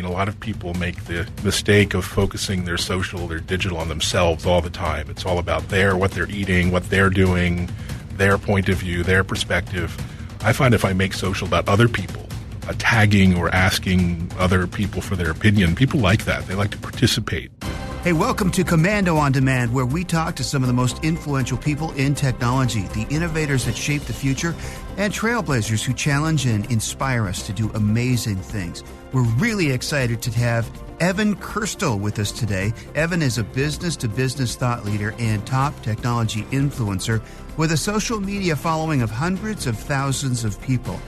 A lot of people make the mistake of focusing their social, their digital on themselves all the time. It's all about what they're eating, what they're doing, their point of view, their perspective. I find if I make social about other people, tagging or asking other people for their opinion, people like that. They like to participate. Hey, welcome to Komando on Demand, where we talk to some of the most influential people in technology, the innovators that shape the future, and trailblazers who challenge and inspire us to do amazing things. We're really excited to have Evan Kirstel with us today. Evan is a business-to-business thought leader and top technology influencer with a social media following of hundreds of thousands of people.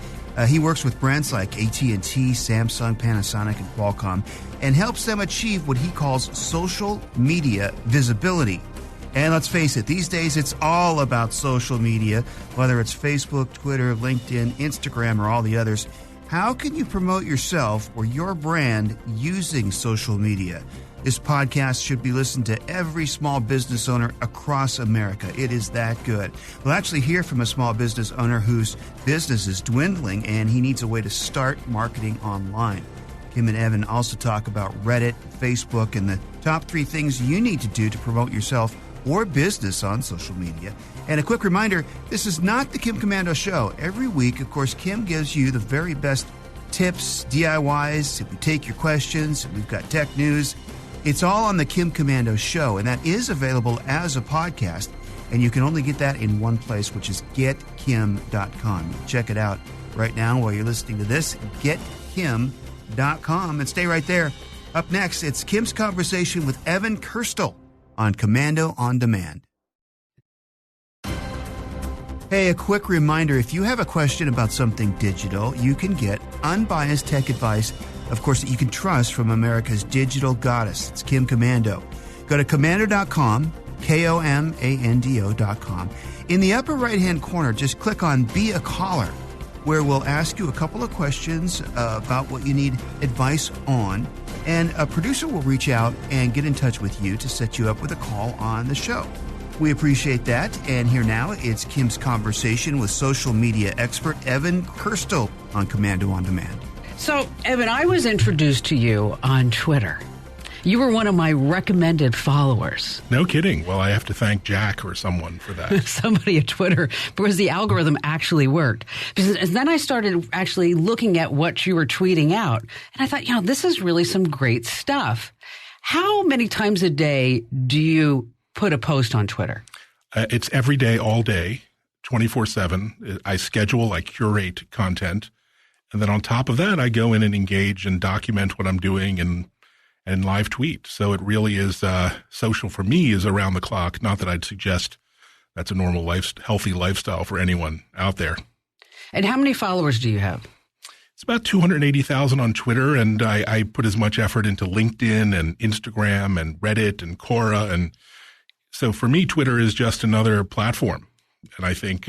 He works with brands like AT&T, Samsung, Panasonic, and Qualcomm, and helps them achieve what he calls social media visibility. And let's face it, these days it's all about social media, whether it's Facebook, Twitter, LinkedIn, Instagram, or all the others. How can you promote yourself or your brand using social media? This podcast should be listened to every small business owner across America. It is that good. We'll actually hear from a small business owner whose business is dwindling and he needs a way to start marketing online. Kim and Evan also talk about Reddit, Facebook, and the top 3 things you need to do to promote yourself or business on social media. And a quick reminder, this is not the Kim Komando Show. Every week, of course, Kim gives you the very best tips, DIYs. We take your questions. We've got tech news. It's all on the Kim Komando Show, and that is available as a podcast. And you can only get that in one place, which is getkim.com. Check it out right now while you're listening to this, getkim.com, and stay right there. Up next, it's Kim's conversation with Evan Kirstel on Komando on Demand. Hey, a quick reminder, if you have a question about something digital, you can get unbiased tech advice, of course, that you can trust from America's digital goddess. It's Kim Komando. Go to komando.com, komando.com. In the upper right-hand corner, just click on Be a Caller, where we'll ask you a couple of questions about what you need advice on, and a producer will reach out and get in touch with you to set you up with a call on the show. We appreciate that. And here now, it's Kim's conversation with social media expert Evan Kirstel on Komando on Demand. So, Evan, I was introduced to you on Twitter. You were one of my recommended followers. No kidding. Well, I have to thank Jack or someone for that. Somebody at Twitter, because the algorithm actually worked. And then I started actually looking at what you were tweeting out. And I thought, this is really some great stuff. How many times a day do you put a post on Twitter? It's every day, all day, 24/7. I schedule, I curate content. And then on top of that, I go in and engage and document what I'm doing and live tweet. So it really is social for me is around the clock. Not that I'd suggest that's a normal healthy lifestyle for anyone out there. And how many followers do you have? It's about 280,000 on Twitter, and I put as much effort into LinkedIn and Instagram and Reddit and Quora. And so for me, Twitter is just another platform. And I think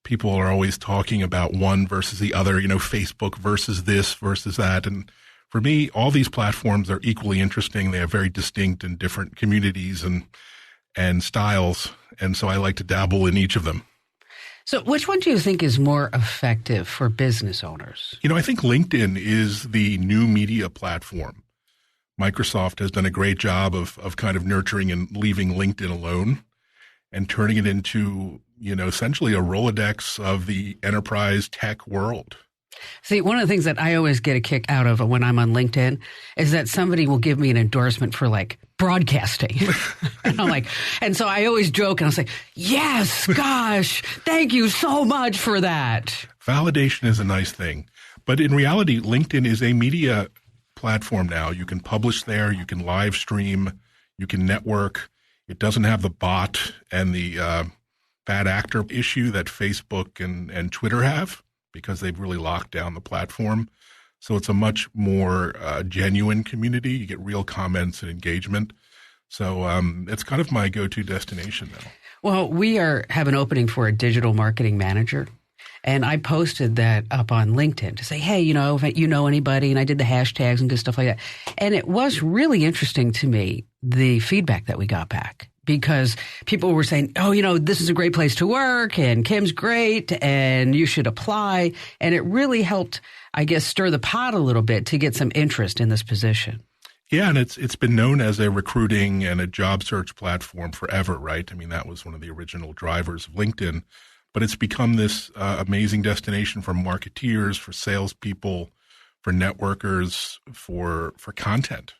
people are always talking about one versus the other, Facebook versus this versus that. And for me, all these platforms are equally interesting. They have very distinct and different communities and styles. And so I like to dabble in each of them. So which one do you think is more effective for business owners? I think LinkedIn is the new media platform. Microsoft has done a great job of kind of nurturing and leaving LinkedIn alone and turning it into, essentially a Rolodex of the enterprise tech world. See, one of the things that I always get a kick out of when I'm on LinkedIn is that somebody will give me an endorsement for broadcasting. and so I always joke and I'll say, yes, gosh, thank you so much for that. Validation is a nice thing. But in reality, LinkedIn is a media platform now. You can publish there, you can live stream, you can network. It doesn't have the bot and the bad actor issue that Facebook and Twitter have, because they've really locked down the platform. So it's a much more genuine community. You get real comments and engagement. So it's kind of my go-to destination now. Well, we have an opening for a digital marketing manager. And I posted that up on LinkedIn to say, hey, if you know anybody, and I did the hashtags and good stuff like that. And it was really interesting to me, the feedback that we got back. because people were saying, oh, this is a great place to work and Kim's great and you should apply. And it really helped, I guess, stir the pot a little bit to get some interest in this position. Yeah, and it's been known as a recruiting and a job search platform forever, right? I mean, that was one of the original drivers of LinkedIn. But it's become this amazing destination for marketeers, for salespeople, for networkers, for content.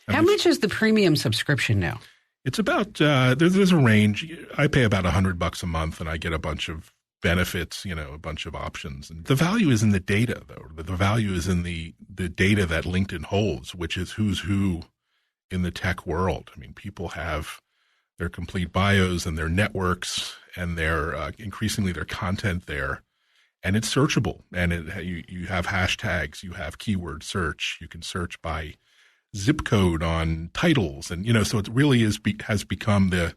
And how much is the premium subscription now? It's about there's a range. I pay about $100 a month, and I get a bunch of benefits, a bunch of options. And the value is in the data, though. The value is in the data that LinkedIn holds, which is who's who in the tech world. I mean, people have their complete bios and their networks and their increasingly their content there, and it's searchable. And you have hashtags, you have keyword search, you can search by zip code on titles, and so it really has become the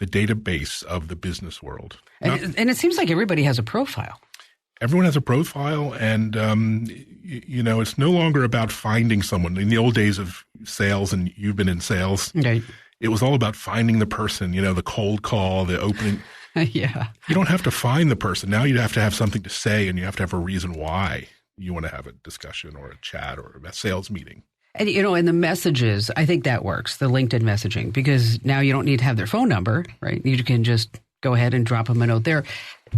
database of the business world. And it seems like everybody has a profile. Everyone has a profile, and it's no longer about finding someone. In the old days of sales, and you've been in sales, right. It was all about finding the person. The cold call, the opening. Yeah, you don't have to find the person now. You have to have something to say, and you have to have a reason why you want to have a discussion or a chat or a sales meeting. And, in the messages, I think that works, the LinkedIn messaging, because now you don't need to have their phone number, right? You can just go ahead and drop them a note there.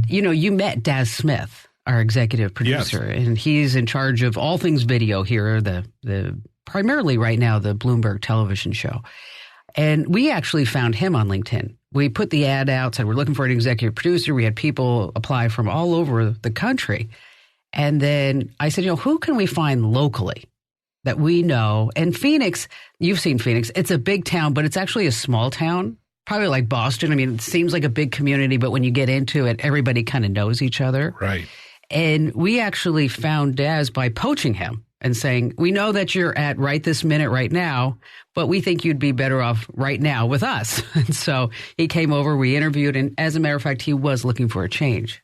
You met Daz Smith, our executive producer, yes. And he's in charge of all things video here, the primarily right now, the Bloomberg television show. And we actually found him on LinkedIn. We put the ad out, said we're looking for an executive producer. We had people apply from all over the country. And then I said, who can we find locally that we know? And Phoenix, you've seen Phoenix. It's a big town, but it's actually a small town, probably like Boston. I mean, it seems like a big community, but when you get into it, everybody kind of knows each other. Right. And we actually found Daz by poaching him and saying, we know that you're at right this minute right now, but we think you'd be better off right now with us. And so he came over, we interviewed, and as a matter of fact, he was looking for a change.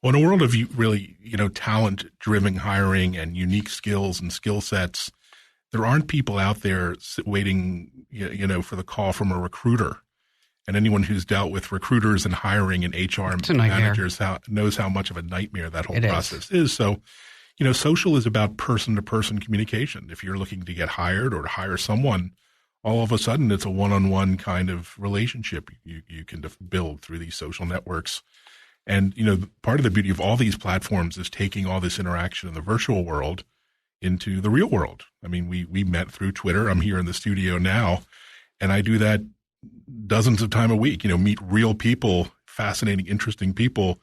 Well, in a world of really, talent-driven hiring and unique skills and skill sets, there aren't people out there waiting, for the call from a recruiter. And anyone who's dealt with recruiters and hiring and HR managers knows how much of a nightmare that whole process is. So, social is about person-to-person communication. If you're looking to get hired or to hire someone, all of a sudden it's a one-on-one kind of relationship you can build through these social networks. And, part of the beauty of all these platforms is taking all this interaction in the virtual world into the real world. I mean, we met through Twitter. I'm here in the studio now, and I do that dozens of times a week, meet real people, fascinating, interesting people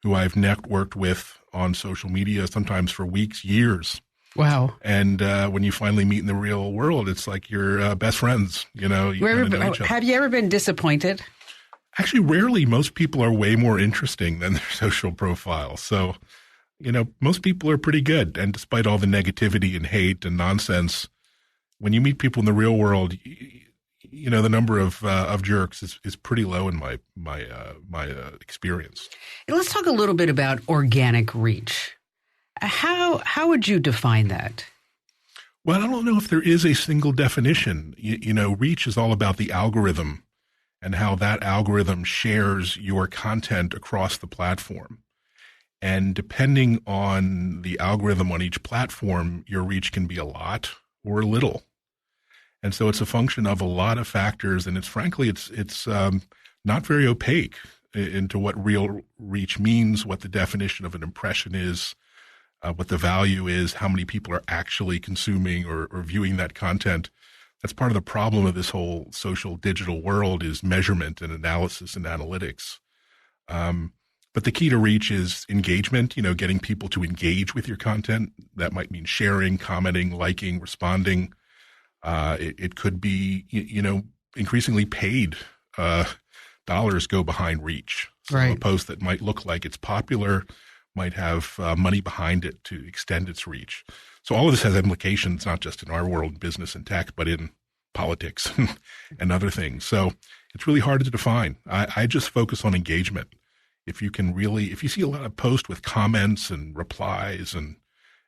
who I've networked with on social media, sometimes for weeks, years. Wow. And when you finally meet in the real world, it's like you're best friends, you know each other. Have you ever been disappointed? Actually, rarely. Most people are way more interesting than their social profiles. So, most people are pretty good. And despite all the negativity and hate and nonsense, when you meet people in the real world, the number of jerks is pretty low in my experience. Let's talk a little bit about organic reach. How would you define that? Well, I don't know if there is a single definition. Reach is all about the algorithm and how that algorithm shares your content across the platform. And depending on the algorithm on each platform, your reach can be a lot or a little. And so it's a function of a lot of factors, and it's not very opaque into what real reach means, what the definition of an impression is, what the value is, how many people are actually consuming or viewing that content. That's part of the problem of this whole social digital world is measurement and analysis and analytics. But the key to reach is engagement, getting people to engage with your content. That might mean sharing, commenting, liking, responding. It could be, increasingly paid dollars go behind reach. So right. A post that might look like it's popular might have money behind it to extend its reach. So all of this has implications, not just in our world, business and tech, but in politics and other things. So it's really hard to define. I just focus on engagement. If you see a lot of posts with comments and replies and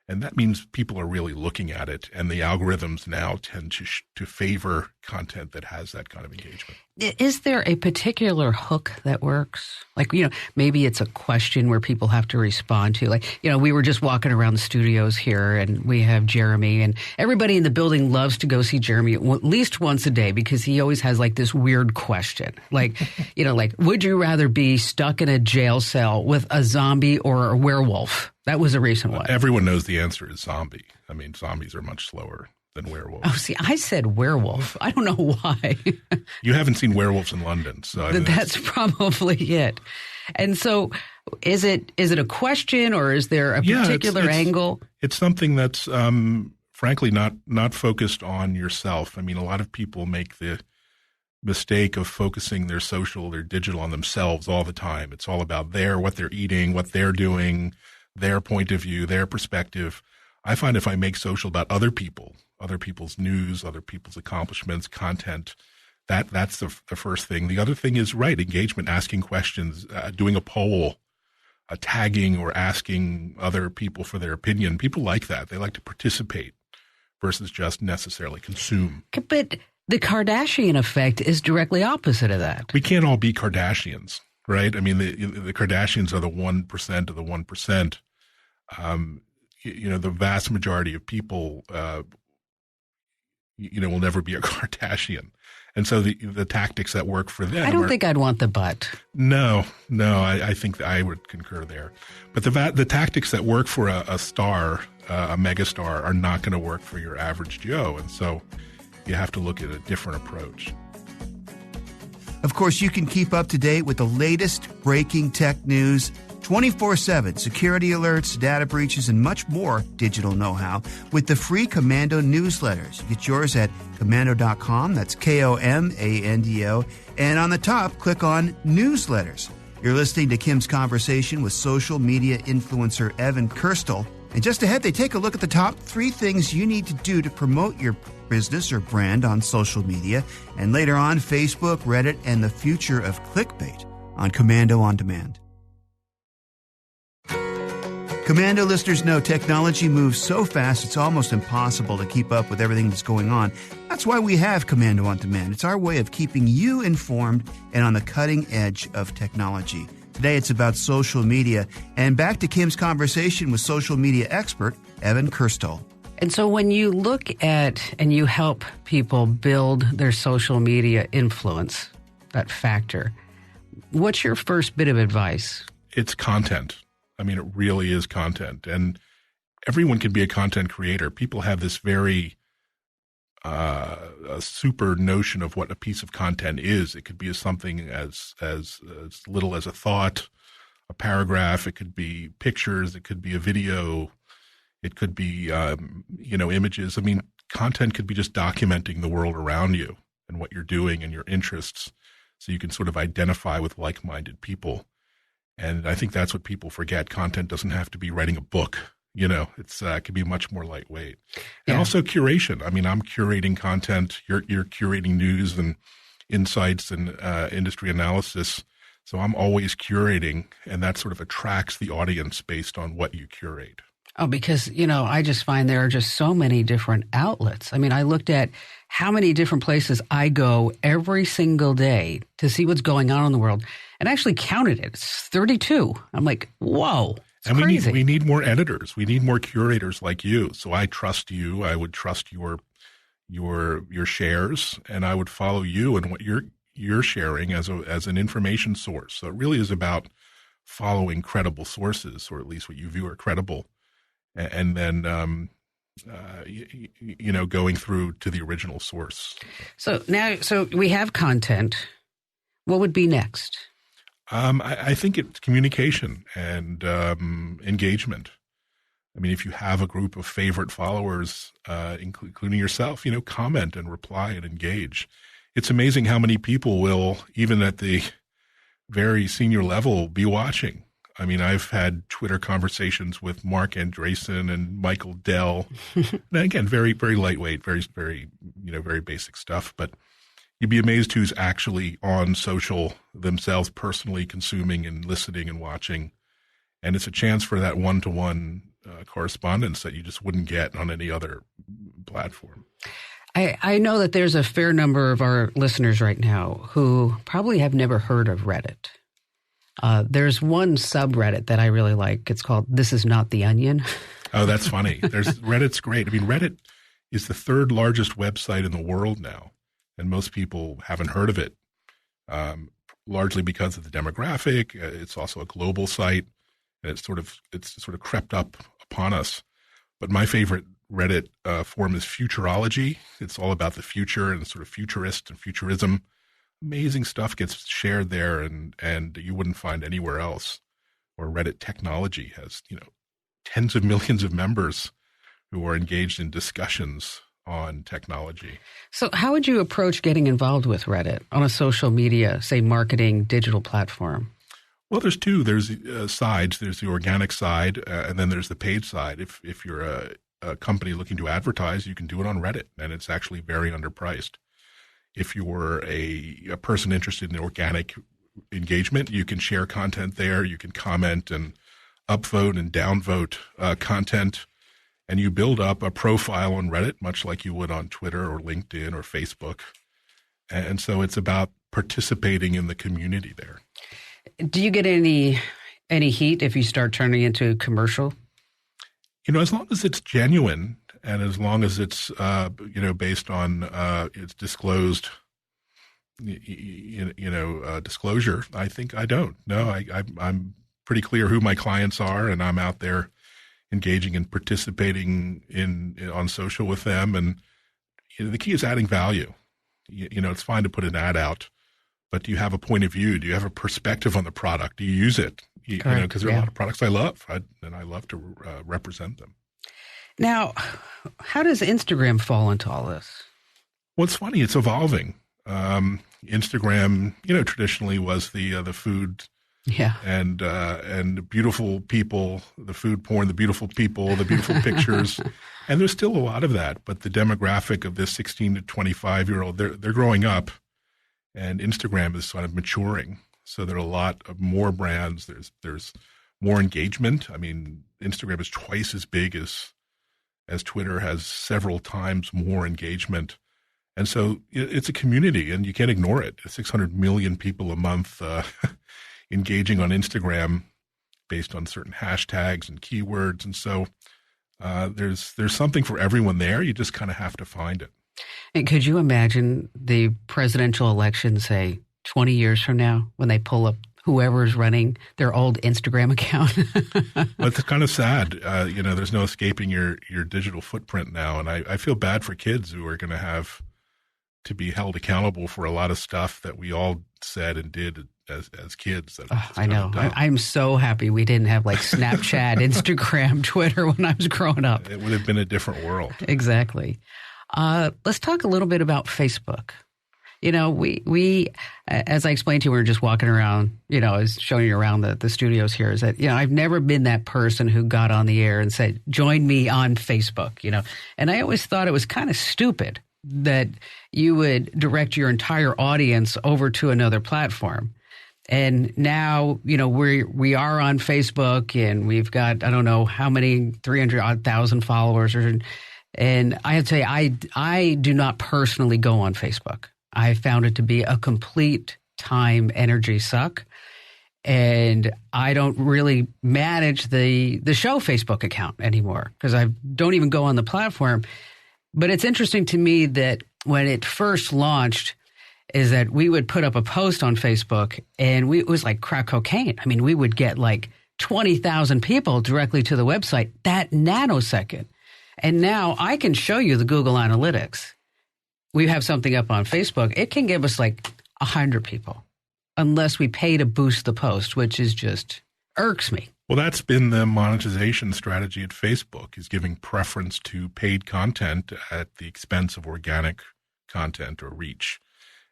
that means people are really looking at it, and the algorithms now tend to favor content that has that kind of engagement. Is there a particular hook that works? Like, maybe it's a question where people have to respond to. Like, we were just walking around the studios here and we have Jeremy, and everybody in the building loves to go see Jeremy at least once a day because he always has like this weird question. Like, like, would you rather be stuck in a jail cell with a zombie or a werewolf? That was a recent one. Everyone knows the answer is zombie. I mean, zombies are much slower than werewolves. Oh, see, I said werewolf. I don't know why. You haven't seen Werewolves in London, so that's probably it. And so, is it a question, or is there a particular angle? It's something that's frankly not focused on yourself. I mean, a lot of people make the mistake of focusing their social, their digital on themselves all the time. It's all about what they're eating, what they're doing, their point of view, their perspective. I find if I make social about other people, other people's news, other people's accomplishments, content, that's the first thing. The other thing is engagement, asking questions, doing a poll, tagging or asking other people for their opinion. People like that. They like to participate versus just necessarily consume. But the Kardashian effect is directly opposite of that. We can't all be Kardashians, right? I mean, the Kardashians are the 1% of the 1%. The vast majority of people, will never be a Kardashian. And so the tactics that work for them. I don't think I'd want the butt. No, I think I would concur there. But the tactics that work for a star, a megastar, are not going to work for your average Joe. And so you have to look at a different approach. Of course, you can keep up to date with the latest breaking tech news 24/7, security alerts, data breaches, and much more digital know-how with the free Komando newsletters. Get yours at komando.com. That's Komando. And on the top, click on Newsletters. You're listening to Kim's conversation with social media influencer Evan Kirstel. And just ahead, they take a look at the top 3 things you need to do to promote your business or brand on social media. And later on, Facebook, Reddit, and the future of clickbait on Komando on Demand. Komando listeners know technology moves so fast it's almost impossible to keep up with everything that's going on. That's why we have Komando on Demand. It's our way of keeping you informed and on the cutting edge of technology. Today it's about social media. And back to Kim's conversation with social media expert Evan Kirstel. And so when you look at and you help people build their social media influence, that factor, what's your first bit of advice? It's content. I mean, it really is content. And everyone can be a content creator. People have this very a super notion of what a piece of content is. It could be something as little as a thought, a paragraph. It could be pictures. It could be a video. It could be, images. I mean, content could be just documenting the world around you and what you're doing and your interests so you can sort of identify with like-minded people. And I think that's what people forget. Content doesn't have to be writing a book. It's it can be much more lightweight. And also curation. I mean, I'm curating content. You're curating news and insights and industry analysis. So I'm always curating, and that sort of attracts the audience based on what you curate. Oh, because, I just find there are just so many different outlets. I mean, I looked at how many different places I go every single day to see what's going on in the world, and I actually counted it. It's 32. I'm like, whoa, it's crazy. We need more editors. We need more curators like you. So I trust you. I would trust your shares, and I would follow you and what you're sharing as an information source. So it really is about following credible sources, or at least what you view are credible. And then, going through to the original source. So we have content. What would be next? I think it's communication and engagement. I mean, if you have a group of favorite followers, including yourself, comment and reply and engage. It's amazing how many people will, even at the very senior level, be watching. I mean, I've had Twitter conversations with Mark Andreessen and Michael Dell. And again, very, very lightweight, very, very, very basic stuff. But you'd be amazed who's actually on social themselves, personally consuming and listening and watching. And it's a chance for that one-to-one correspondence that you just wouldn't get on any other platform. I know that there's a fair number of our listeners right now who probably have never heard of Reddit. There's one subreddit that I really like. It's called This Is Not the Onion. Oh, that's funny. Reddit's great. I mean, Reddit is the third largest website in the world now, and most people haven't heard of it, largely because of the demographic. It's also a global site, and it's sort of crept up upon us. But my favorite Reddit form is futurology. It's all about the future and sort of futurist and futurism. Amazing stuff gets shared there, and you wouldn't find anywhere else. Or Reddit technology has, tens of millions of members who are engaged in discussions on technology. So how would you approach getting involved with Reddit on a social media, say marketing, digital platform? Well, there's two. There's sides. There's the organic side, and then there's the paid side. If you're a company looking to advertise, you can do it on Reddit, and it's actually very underpriced. If you're a person interested in organic engagement, you can share content there. You can comment and upvote and downvote content, and you build up a profile on Reddit, much like you would on Twitter or LinkedIn or Facebook. And so it's about participating in the community there. Do you get any heat if you start turning into a commercial? As long as it's genuine and as long as it's, based on its disclosed, disclosure, I think I don't. No, I'm pretty clear who my clients are, and I'm out there engaging and participating on social with them. And the key is adding value. It's fine to put an ad out, but do you have a point of view? Do you have a perspective on the product? Do you use it? Because there are a lot of products I love, and I love to represent them. Now, how does Instagram fall into all this? Well, it's funny. It's evolving. Instagram, traditionally was the food, and beautiful people, the food porn, the beautiful people, the beautiful pictures, and there's still a lot of that. But the demographic of this 16 to 25-year-old, they're growing up, and Instagram is sort of maturing. So there are a lot of more brands. There's more engagement. I mean, Instagram is twice as big as Twitter, has several times more engagement. And so it's a community, and you can't ignore it. 600 million people a month engaging on Instagram based on certain hashtags and keywords. And so there's something for everyone there. You just kind of have to find it. And could you imagine the presidential election, say, 20 years from now, when they pull up whoever's running their old Instagram account? Well, it's kind of sad. There's no escaping your digital footprint now. And I feel bad for kids who are going to have to be held accountable for a lot of stuff that we all said and did as kids. I know. I'm so happy we didn't have like Snapchat, Instagram, Twitter when I was growing up. It would have been a different world. Exactly. Let's talk a little bit about Facebook. We as I explained to you, we were just walking around, I was showing you around the studios here, is that, I've never been that person who got on the air and said, join me on Facebook, and I always thought it was kind of stupid that you would direct your entire audience over to another platform. And now, we are on Facebook, and we've got, I don't know how many, 300,000 followers. And I have to say, I do not personally go on Facebook. I found it to be a complete time energy suck. And I don't really manage the show Facebook account anymore because I don't even go on the platform. But it's interesting to me that when it first launched, is that we would put up a post on Facebook, and it was like crack cocaine. I mean, we would get like 20,000 people directly to the website that nanosecond. And now I can show you the Google Analytics. We have something up on Facebook. It can give us like 100 people unless we pay to boost the post, which is just irks me. Well, that's been the monetization strategy at Facebook, is giving preference to paid content at the expense of organic content or reach.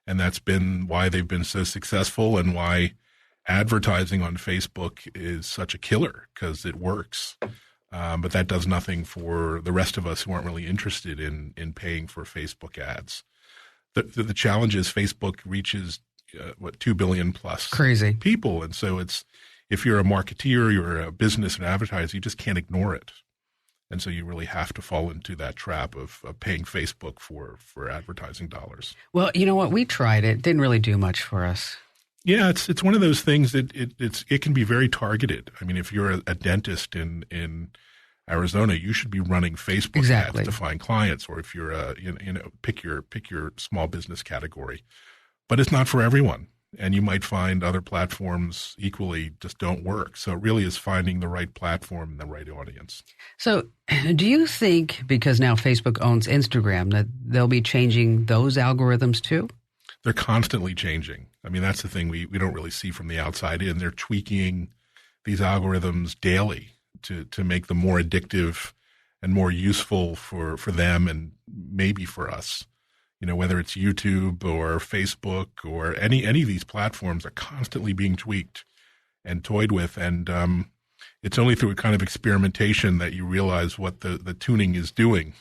And that's been why they've been so successful and why advertising on Facebook is such a killer, because it works. But that does nothing for the rest of us who aren't really interested in paying for Facebook ads. The challenge is Facebook reaches 2 billion plus crazy people, and so if you're a marketeer, you're a business and advertiser, you just can't ignore it. And so you really have to fall into that trap of paying Facebook for advertising dollars. Well, you know what? We tried it. Didn't really do much for us. Yeah, it's one of those things that it can be very targeted. I mean, if you're a dentist in Arizona, you should be running Facebook ads to find clients. Or if you're pick your small business category. But it's not for everyone. And you might find other platforms equally just don't work. So it really is finding the right platform and the right audience. So do you think, because now Facebook owns Instagram, that they'll be changing those algorithms too? They're constantly changing. I mean, that's the thing we don't really see from the outside in. They're tweaking these algorithms daily to make them more addictive and more useful for them and maybe for us. You know, whether it's YouTube or Facebook or any of these platforms are constantly being tweaked and toyed with. And it's only through a kind of experimentation that you realize what the tuning is doing.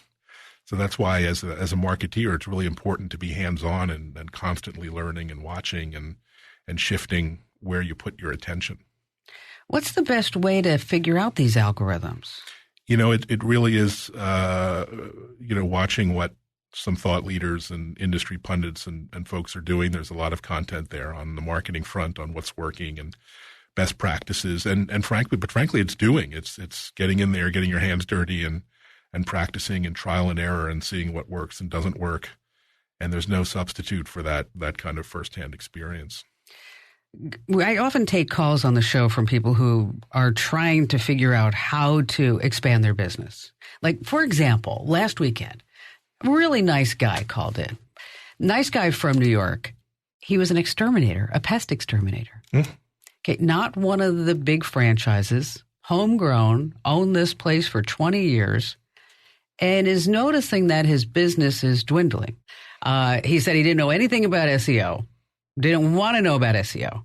So that's why as a marketeer, it's really important to be hands-on and constantly learning and watching and shifting where you put your attention. What's the best way to figure out these algorithms? You know, it really is, watching what some thought leaders and industry pundits and folks are doing. There's a lot of content there on the marketing front on what's working and best practices. And frankly, it's doing. It's getting in there, getting your hands dirty and practicing and trial and error and seeing what works and doesn't work. And there's no substitute for that kind of firsthand experience. I often take calls on the show from people who are trying to figure out how to expand their business. Like, for example, last weekend, a really nice guy called in. Nice guy from New York. He was an exterminator, a pest exterminator. Okay, not one of the big franchises, homegrown, owned this place for 20 years, and is noticing that his business is dwindling. He said he didn't know anything about SEO, didn't want to know about SEO,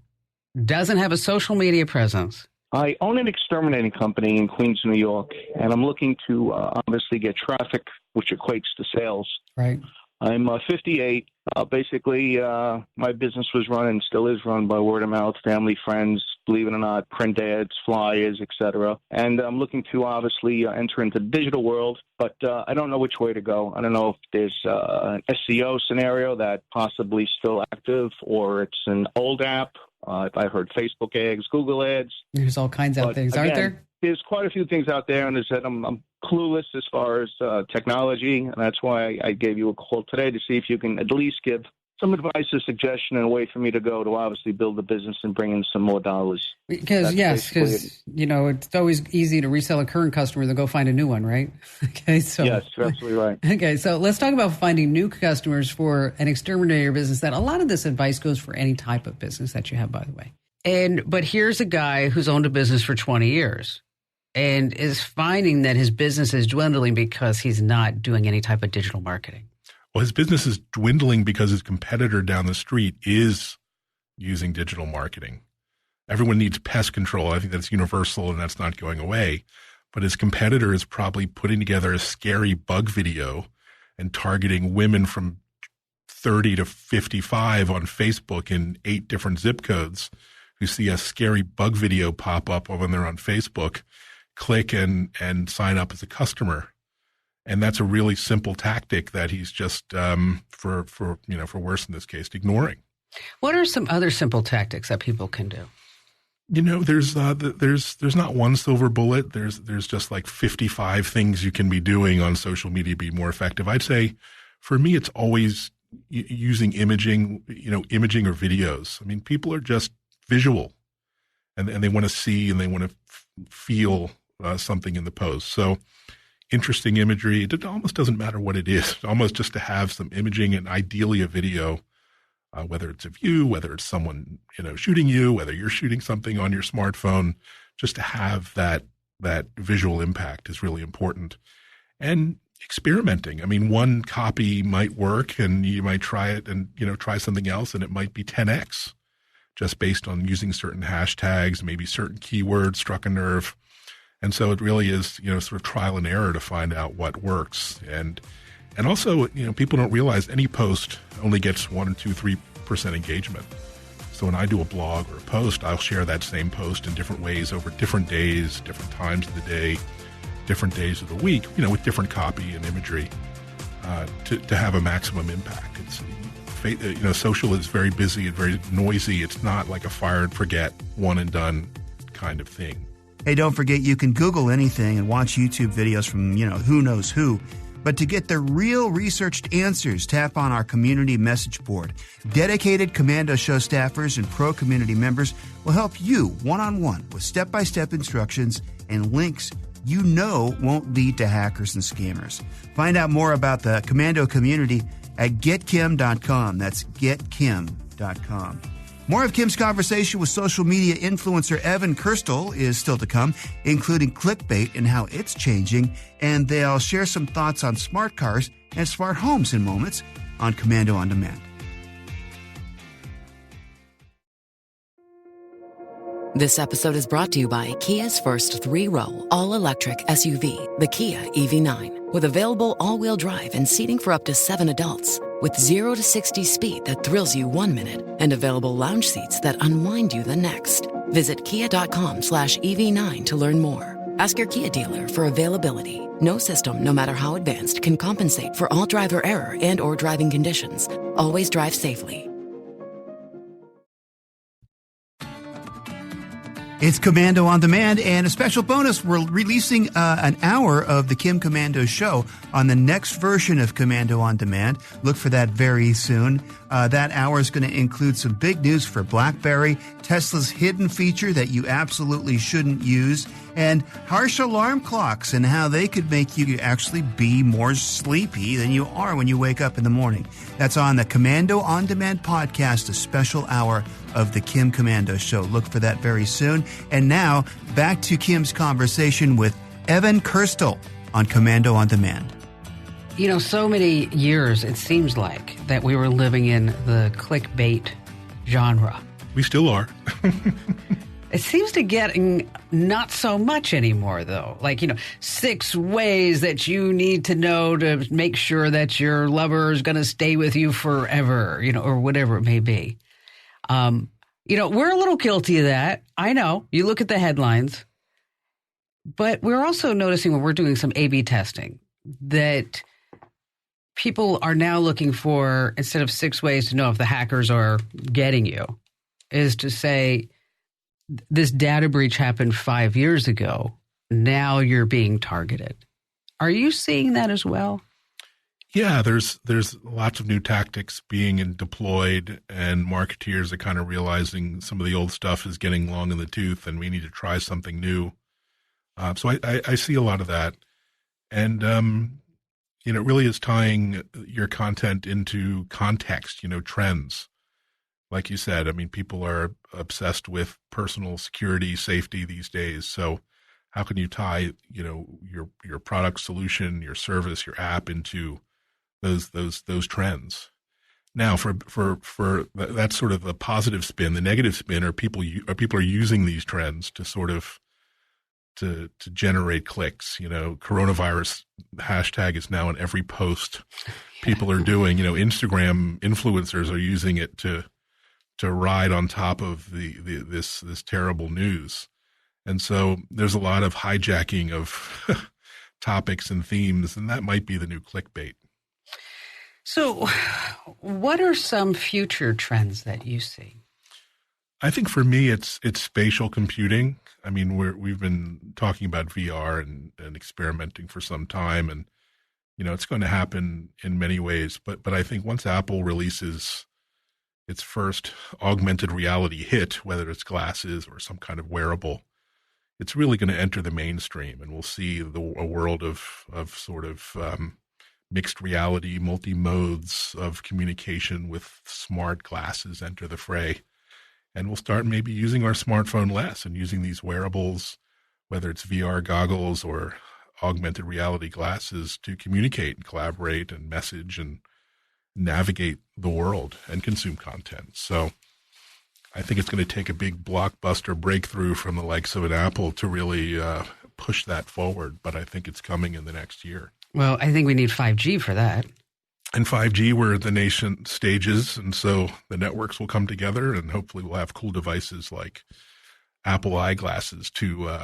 doesn't have a social media presence. I own an exterminating company in Queens, New York, and I'm looking to obviously get traffic, which equates to sales. Right. I'm 58. Basically, my business was run and still is run by word of mouth, family, friends, believe it or not, print ads, flyers, etc. And I'm looking to obviously enter into the digital world, but I don't know which way to go. I don't know if there's an SEO scenario that possibly still active, or it's an old app. If I heard Facebook ads, Google ads. There's all kinds of things, aren't there? There's quite a few things out there, and as I said, I'm clueless as far as technology, and that's why I gave you a call today to see if you can at least give some advice or suggestion and a way for me to go to obviously build a business and bring in some more dollars. Because it's always easy to resell a current customer than go find a new one, right? Okay, so yes, you're absolutely right. Okay, so let's talk about finding new customers for an exterminator business. That a lot of this advice goes for any type of business that you have, by the way. But here's a guy who's owned a business for 20 years and is finding that his business is dwindling because he's not doing any type of digital marketing. Well, his business is dwindling because his competitor down the street is using digital marketing. Everyone needs pest control. I think that's universal and that's not going away. But his competitor is probably putting together a scary bug video and targeting women from 30 to 55 on Facebook in 8 different zip codes who see a scary bug video pop up when they're on Facebook, click and sign up as a customer. And that's a really simple tactic that he's just, for worse in this case, ignoring. What are some other simple tactics that people can do? You know, there's not one silver bullet. There's just like 55 things you can be doing on social media to be more effective. I'd say for me, it's always using imaging or videos. I mean, people are just visual and they want to see and they want to feel something in the post. So interesting imagery. It almost doesn't matter what it is. Almost just to have some imaging and ideally a video, whether it's of you, whether it's someone shooting you, whether you're shooting something on your smartphone, just to have that visual impact is really important. And experimenting. I mean, one copy might work, and you might try it and try something else, and it might be 10x, just based on using certain hashtags, maybe certain keywords struck a nerve. And so it really is, sort of trial and error to find out what works. And also, people don't realize any post only gets 1 or 2, 3% engagement. So when I do a blog or a post, I'll share that same post in different ways over different days, different times of the day, different days of the week, with different copy and imagery, to have a maximum impact. Social is very busy and very noisy. It's not like a fire and forget, one and done kind of thing. Hey, don't forget you can Google anything and watch YouTube videos from, who knows who. But to get the real researched answers, tap on our community message board. Dedicated Komando Show staffers and pro community members will help you one-on-one with step-by-step instructions and links won't lead to hackers and scammers. Find out more about the Komando community at getkim.com. That's getkim.com. More of Kim's conversation with social media influencer Evan Kirstel is still to come, including clickbait and how it's changing, and they'll share some thoughts on smart cars and smart homes in moments on Komando on Demand. This episode is brought to you by Kia's first 3-row, all-electric SUV, the Kia EV9, with available all-wheel drive and seating for up to 7 adults, with 0 to 60 speed that thrills you 1 minute and available lounge seats that unwind you the next. Visit kia.com/EV9 to learn more. Ask your Kia dealer for availability. No system, no matter how advanced, can compensate for all driver error and or driving conditions. Always drive safely. It's Komando on Demand, and a special bonus, we're releasing an hour of the Kim Komando Show on the next version of Komando on Demand. Look for that very soon. That hour is going to include some big news for BlackBerry, Tesla's hidden feature that you absolutely shouldn't use, and harsh alarm clocks and how they could make you actually be more sleepy than you are when you wake up in the morning. That's on the Komando on Demand podcast, a special hour of the Kim Komando Show. Look for that very soon. And now, back to Kim's conversation with Evan Kirstel on Komando on Demand. So many years, it seems like, that we were living in the clickbait genre. We still are. It seems to getting not so much anymore, though. 6 ways that you need to know to make sure that your lover is going to stay with you forever, or whatever it may be. We're a little guilty of that. I know. You look at the headlines. But we're also noticing when we're doing some A/B testing that people are now looking for, instead of 6 ways to know if the hackers are getting you, is to say, this data breach happened 5 years ago. Now you're being targeted. Are you seeing that as well? Yeah, there's lots of new tactics being deployed, and marketeers are kind of realizing some of the old stuff is getting long in the tooth, and we need to try something new. So I see a lot of that, and it really is tying your content into context. Trends. Like you said, people are obsessed with personal security, safety these days. So how can you tie, your product, solution, your service, your app into those trends? Now, for that's sort of a positive spin. The negative spin are people are using these trends to sort of to generate clicks. Coronavirus hashtag is now in every post people are doing. Instagram influencers are using it to ride on top of this terrible news. And so there's a lot of hijacking of topics and themes, and that might be the new clickbait. So what are some future trends that you see? I think for me, it's spatial computing. We've been talking about VR and experimenting for some time, and, it's going to happen in many ways. But I think once Apple releases its first augmented reality hit, whether it's glasses or some kind of wearable, it's really going to enter the mainstream, and we'll see a world of sort of mixed reality, multi-modes of communication with smart glasses enter the fray. And we'll start maybe using our smartphone less and using these wearables, whether it's VR goggles or augmented reality glasses, to communicate and collaborate and message and navigate the world and consume content. So I think it's going to take a big blockbuster breakthrough from the likes of an Apple to really push that forward. But I think it's coming in the next year. Well, I think we need 5G for that. And 5G, we're the nation stages, and so the networks will come together, and hopefully we'll have cool devices like Apple eyeglasses to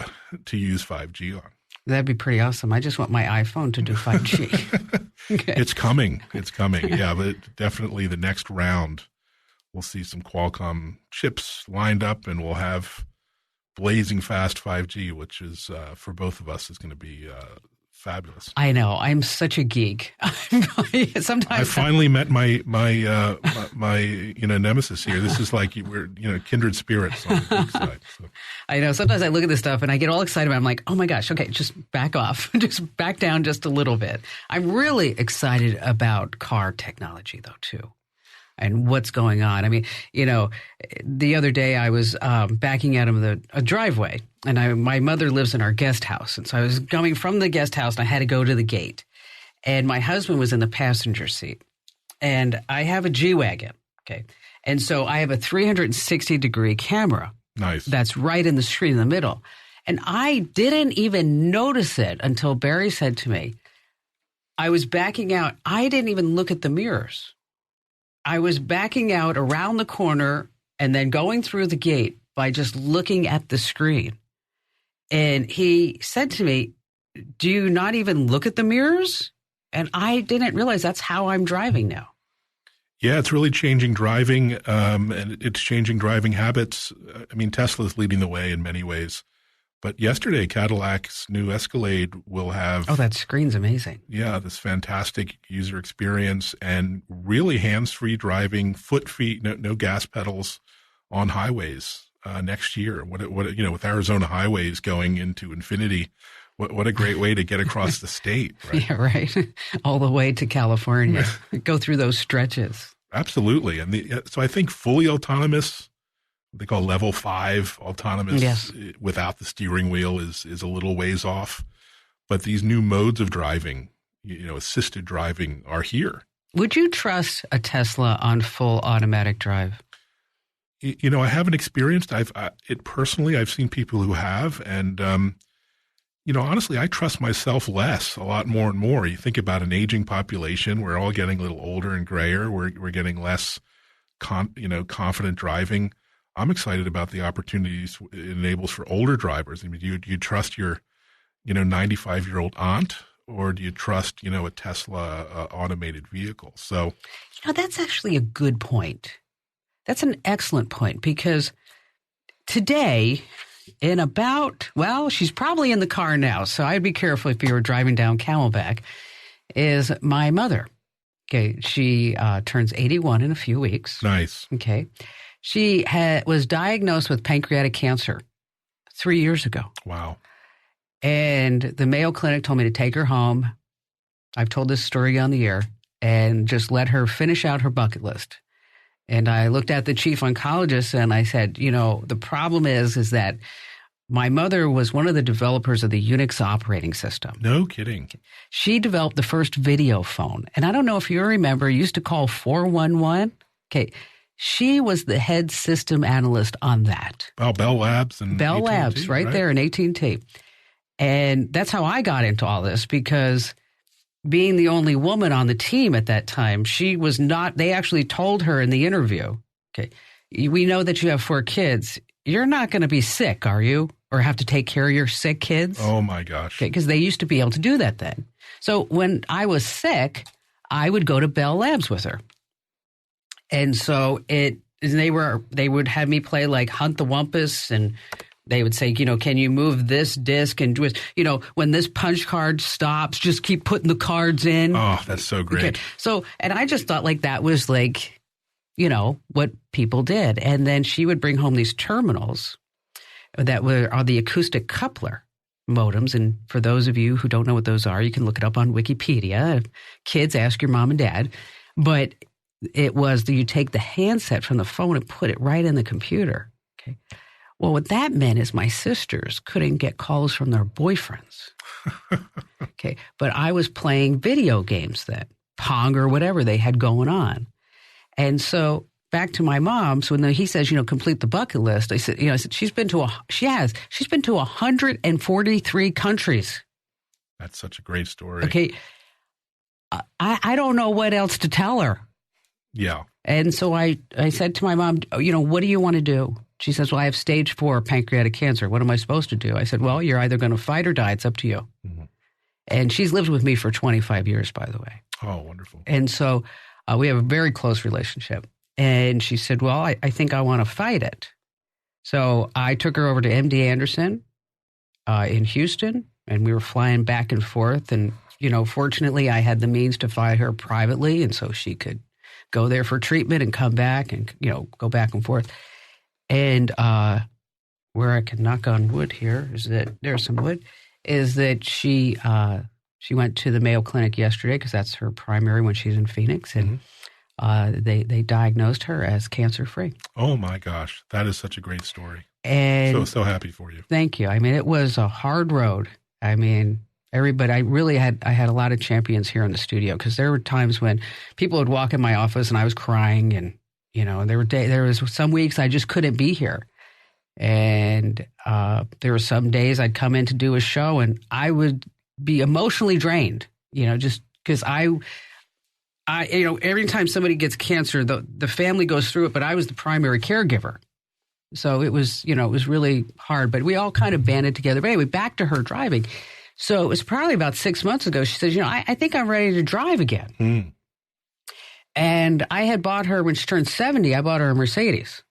use 5G on. That'd be pretty awesome. I just want my iPhone to do 5G. Okay. It's coming. It's coming. Yeah, but definitely the next round, we'll see some Qualcomm chips lined up, and we'll have blazing fast 5G, which is for both of us is going to be fabulous. I know. I'm such a geek. Sometimes I finally met my nemesis here. This is like we're kindred spirits on the geek side. So. I know. Sometimes I look at this stuff and I get all excited. I'm like, oh my gosh, okay, just back off. Just back down just a little bit. I'm really excited about car technology, though, too. And what's going on. I mean, the other day I was backing out of a driveway, and my mother lives in our guest house. And so I was going from the guest house, and I had to go to the gate. And my husband was in the passenger seat. And I have a G-Wagon, okay? And so I have a 360-degree camera. Nice. That's right in the screen in the middle. And I didn't even notice it until Barry said to me, I was backing out. I didn't even look at the mirrors. I was backing out around the corner and then going through the gate by just looking at the screen. And he said to me, do you not even look at the mirrors? And I didn't realize that's how I'm driving now. Yeah, it's really changing driving, and it's changing driving habits. I mean, Tesla's leading the way in many ways. But yesterday, Cadillac's new Escalade will have... Oh, that screen's amazing. Yeah, this fantastic user experience and really hands-free driving, feet, no gas pedals on highways next year. What with Arizona highways going into infinity, what a great way to get across the state. Right? Yeah, right. All the way to California. Go through those stretches. Absolutely. And so I think fully autonomous, they call level 5 autonomous, yes, without the steering wheel is a little ways off. But these new modes of driving, assisted driving, are here. Would you trust a Tesla on full automatic drive? I haven't experienced it personally. I've seen people who have, and honestly, I trust myself less, a lot more and more. You think about an aging population; we're all getting a little older and grayer. We're getting less, confident driving. I'm excited about the opportunities it enables for older drivers. I mean, do you trust your, 95-year-old aunt, or do you trust, a Tesla automated vehicle? So, that's actually a good point. That's an excellent point, because today, she's probably in the car now, so I'd be careful if you were driving down Camelback, is my mother. Okay, she turns 81 in a few weeks. Nice. Okay. She was diagnosed with pancreatic cancer 3 years ago. Wow. And the Mayo Clinic told me to take her home. I've told this story on the air, and just let her finish out her bucket list. And I looked at the chief oncologist and I said, the problem is that my mother was one of the developers of the Unix operating system. No kidding. She developed the first video phone. And I don't know if you remember, used to call 411. Okay. She was the head system analyst on that. Wow, Bell Labs and Bell AT&T, Labs, right there in AT&T. And that's how I got into all this, because being the only woman on the team at that time, she was not, they actually told her in the interview, okay, we know that you have 4 kids. You're not going to be sick, are you? Or have to take care of your sick kids? Oh, my gosh. Okay, because they used to be able to do that then. So when I was sick, I would go to Bell Labs with her. And so they would have me play like Hunt the Wumpus, and they would say, can you move this disc and when this punch card stops, just keep putting the cards in. Oh, that's so great. Okay. So, and I just thought like that was like, what people did. And then she would bring home these terminals that are the acoustic coupler modems. And for those of you who don't know what those are, you can look it up on Wikipedia. Kids, ask your mom and dad. But it was that you take the handset from the phone and put it right in the computer. Okay. Well, what that meant is my sisters couldn't get calls from their boyfriends. Okay. But I was playing video games then, Pong or whatever they had going on. And so back to my mom. So when he says, complete the bucket list, I said, she's been to 143 countries. That's such a great story. Okay. I don't know what else to tell her. Yeah. And so I said to my mom, what do you want to do? she says, well, I have stage 4 pancreatic cancer. What am I supposed to do? I said, well, you're either going to fight or die. It's up to you. Mm-hmm. And she's lived with me for 25 years, by the way. Oh, wonderful. And so we have a very close relationship. And she said, well, I think I want to fight it. So I took her over to MD Anderson in Houston, and we were flying back and forth. And, fortunately, I had the means to fly her privately, and so she could go there for treatment and come back and, go back and forth. And where I can knock on wood here is that there's some wood, is that she went to the Mayo Clinic yesterday because that's her primary when she's in Phoenix, and they diagnosed her as cancer-free. Oh, my gosh. That is such a great story. And so happy for you. Thank you. I mean, it was a hard road. I mean, everybody, I had a lot of champions here in the studio because there were times when people would walk in my office and I was crying, and, and there was some weeks I just couldn't be here. And there were some days I'd come in to do a show and I would be emotionally drained, just because every time somebody gets cancer, the family goes through it, but I was the primary caregiver. So it was, it was really hard, but we all kind of banded together. But anyway, back to her driving. So it was probably about 6 months ago. She says, I think I'm ready to drive again. Mm. And I had bought her, when she turned 70, I bought her a Mercedes.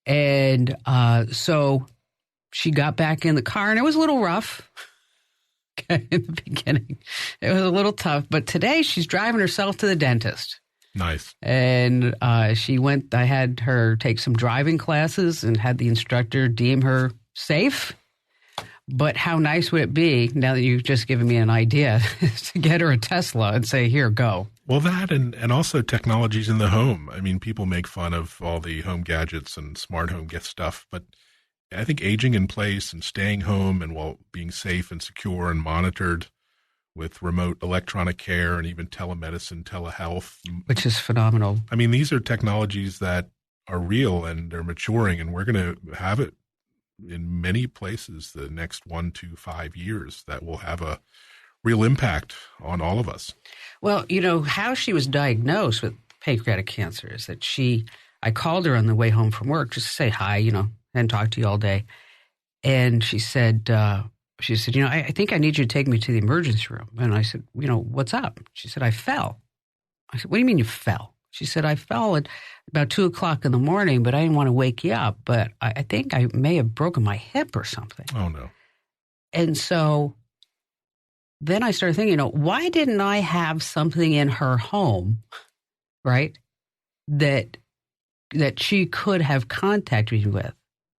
And so she got back in the car, and it was a little rough in the beginning. It was a little tough. But today she's driving herself to the dentist. Nice. And I had her take some driving classes and had the instructor deem her safe. But how nice would it be, now that you've just given me an idea, to get her a Tesla and say, here, go. Well, that and also technologies in the home. I mean, people make fun of all the home gadgets and smart home stuff, but I think aging in place and staying home and while being safe and secure and monitored with remote electronic care and even telemedicine, telehealth. Which is phenomenal. I mean, these are technologies that are real and they're maturing, and we're going to have it in many places the next 1 to 5 years that will have a real impact on all of us. Well, how she was diagnosed with pancreatic cancer is that I called her on the way home from work just to say hi, and talk to you all day. And she said, I think I need you to take me to the emergency room. And I said, what's up? She said, I fell. I said, what do you mean you fell? She said, I fell at about 2 o'clock in the morning, but I didn't want to wake you up. But I think I may have broken my hip or something. Oh, no. And so then I started thinking, why didn't I have something in her home, right, that she could have contacted me with?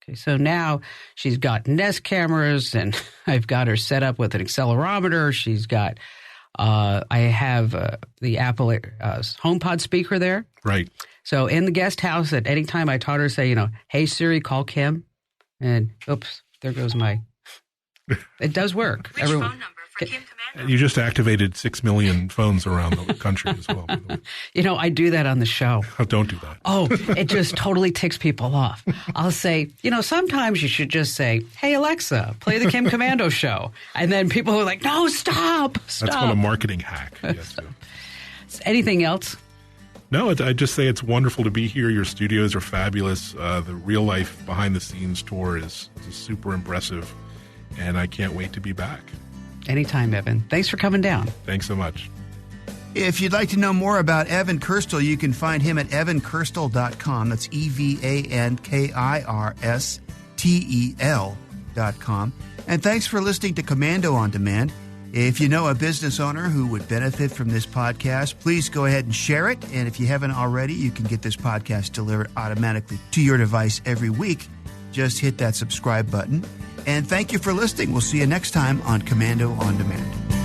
Okay, so now she's got Nest cameras, and I've got her set up with an accelerometer. She's got I have the Apple HomePod speaker there. Right. So in the guest house, at any time I taught her to say, hey, Siri, call Kim. And oops, there goes my – it does work. Which phone number for Kim Komando? You just activated 6 million phones around the country as well. I do that on the show. Oh, don't do that. Oh, it just totally ticks people off. I'll say, sometimes you should just say, hey, Alexa, play the Kim Komando show. And then people are like, no, stop. That's called a marketing hack. Yes. Anything else? No, I just say it's wonderful to be here. Your studios are fabulous. The real life behind the scenes tour is super impressive. And I can't wait to be back. Anytime, Evan. Thanks for coming down. Thanks so much. If you'd like to know more about Evan Kirstel, you can find him at evankirstel.com. That's EvanKirstel.com. And thanks for listening to Komando on Demand. If you know a business owner who would benefit from this podcast, please go ahead and share it. And if you haven't already, you can get this podcast delivered automatically to your device every week. Just hit that subscribe button. And thank you for listening. We'll see you next time on Komando on Demand.